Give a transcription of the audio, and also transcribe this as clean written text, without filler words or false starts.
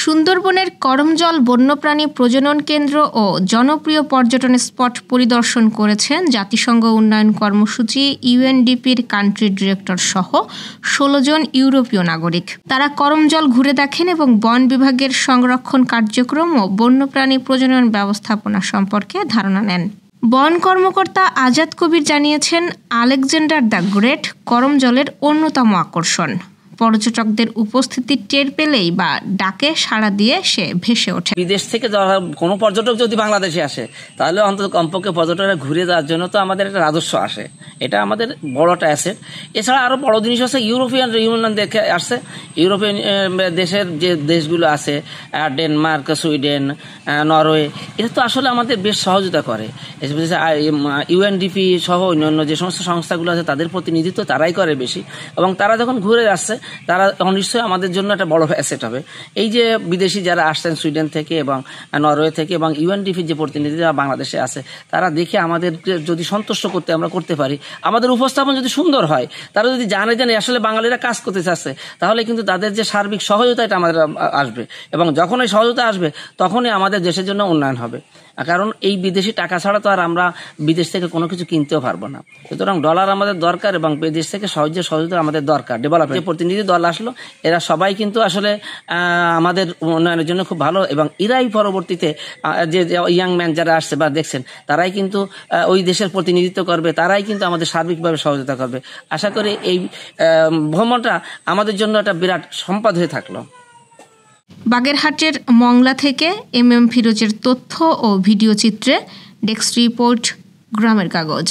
সুন্দরবনের করমজল বন্যপ্রাণী প্রজনন কেন্দ্র ও জনপ্রিয় পর্যটন স্পট পরিদর্শন করেছেন জাতিসংঘ উন্নয়ন কর্মসূচি ইউএনডিপির কান্ট্রি ডিরেক্টর সহ ১৬ জন ইউরোপীয় নাগরিক। তারা করমজল ঘুরে দেখেন এবং বন বিভাগের সংরক্ষণ কার্যক্রম ও বন্যপ্রাণী প্রজনন ব্যবস্থাপনা সম্পর্কে ধারণা নেন। বন কর্মকর্তা আজাদ কবির জানিয়েছেন, আলেকজান্ডার দ্য গ্রেট করমজলের অন্যতম আকর্ষণ। পর্যটকদের উপস্থিতি টের পেলেই বা ডাকে সাড়া দিয়ে সে ভেসে ওঠে। বিদেশ থেকে কোনো পর্যটক যদি বাংলাদেশে আসে তাহলে অন্তত কমপক্ষে পর্যটকরা ঘুরে যাওয়ার জন্য তো আমাদের একটা রাজস্ব আসে, এটা আমাদের বড় একটা অ্যাসেট। এছাড়া আরও বড় জিনিস আছে, ইউরোপিয়ান ইউনিয়ন দেখে আসছে। ইউরোপিয়ান দেশের যে দেশগুলো আছে, ডেনমার্ক, সুইডেন, নরওয়ে, এটা তো আসলে আমাদের বেশ সহযোগিতা করে। ইউএনডিপি সহ অন্যান্য যে সমস্ত সংস্থাগুলো আছে তাদের প্রতিনিধিত্ব তারাই করে বেশি, এবং তারা যখন ঘুরে আসছে তারা নিশ্চয়ই আমাদের জন্য একটা বড় অ্যাসেট হবে। এই যে বিদেশি যারা আসছেন সুইডেন থেকে এবং নরওয়ে থেকে এবং ইউএনডিপির যে প্রতিনিধি যারা বাংলাদেশে আছে, তারা দেখে আমাদের যদি সন্তুষ্ট করতে আমরা করতে পারি, আমাদের উপস্থাপন যদি সুন্দর হয়, তারা যদি জানে আসলে বাঙালিরা কাজ করতে চাচ্ছে, তাহলে কিন্তু তাদের যে সার্বিক সহায়তা এটা আমাদের আসবে, এবং যখন এই সহায়তা আসবে তখনই আমাদের দেশের জন্য উন্নয়ন হবে। কারণ এই বিদেশি টাকা ছাড়া তো আর আমরা বিদেশ থেকে কোনো কিছু কিনতেও পারবো না। সুতরাং ডলার আমাদের দরকার এবং বিদেশ থেকে সহযোগিতা আমাদের দরকার। ডেভেলপমেন্ট যে প্রতিনিধি দল আসলো, এরা সবাই কিন্তু আসলে আমাদের উন্নয়নের জন্য খুব ভালো, এবং এরাই পরবর্তীতে যে ইয়াং ম্যান যারা আসছে বা দেখছেন, তারাই কিন্তু ওই দেশের প্রতিনিধিত্ব করবে, তারাই কিন্তু আমাদের সার্বিকভাবে সহযোগিতা করবে। আশা করি এই ভ্রমণটা আমাদের জন্য একটা বিরাট সম্পদ হয়ে থাকলো। বাগেরহাটের মংলা থেকে এম ফিরোজের তথ্য ও ভিডিও চিত্রে ডেস্ক রিপোর্ট, গ্রামের কাগজ।